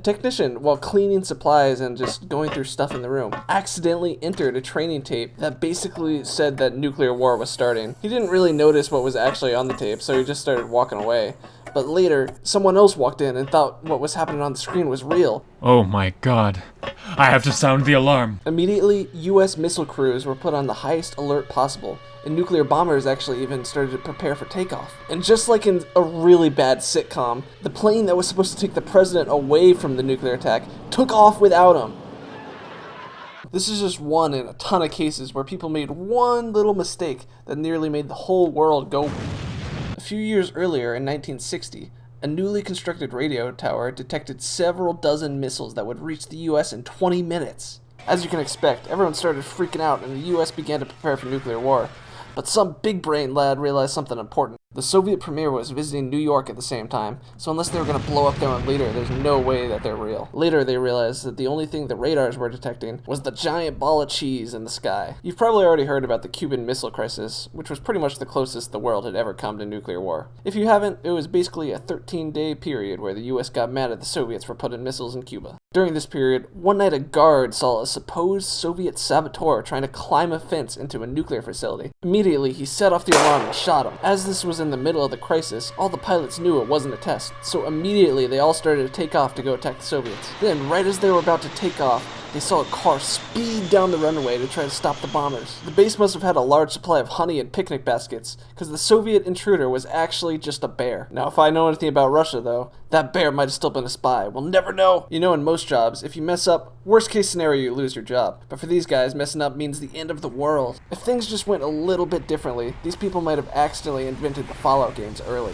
technician, while cleaning supplies and just going through stuff in the room, accidentally entered a training tape that basically said that nuclear war was starting. He didn't really notice what was actually on the tape, so he just started walking away. But later, someone else walked in and thought what was happening on the screen was real. Oh my god. I have to sound the alarm. Immediately, US missile crews were put on the highest alert possible, and nuclear bombers actually even started to prepare for takeoff. And just like in a really bad sitcom, the plane that was supposed to take the president away from the nuclear attack took off without him. This is just one in a ton of cases where people made one little mistake that nearly made the whole world go. A few years earlier, in 1960, a newly constructed radio tower detected several dozen missiles that would reach the US in 20 minutes. As you can expect, everyone started freaking out and the US began to prepare for nuclear war. But some big-brain lad realized something important. The Soviet premier was visiting New York at the same time, so unless they were going to blow up their own leader, there's no way that they're real. Later, they realized that the only thing the radars were detecting was the giant ball of cheese in the sky. You've probably already heard about the Cuban Missile Crisis, which was pretty much the closest the world had ever come to nuclear war. If you haven't, it was basically a 13-day period where the US got mad at the Soviets for putting missiles in Cuba. During this period, one night a guard saw a supposed Soviet saboteur trying to climb a fence into a nuclear facility. Immediately, he set off the alarm and shot him. As this was in the middle of the crisis, all the pilots knew it wasn't a test, so immediately they all started to take off to go attack the Soviets. Then, right as they were about to take off, they saw a car speed down the runway to try to stop the bombers. The base must have had a large supply of honey and picnic baskets, because the Soviet intruder was actually just a bear. Now, if I know anything about Russia, though, that bear might have still been a spy. We'll never know. You know, in most jobs, if you mess up, worst case scenario, you lose your job. But for these guys, messing up means the end of the world. If things just went a little bit differently, these people might have accidentally invented the Fallout games early.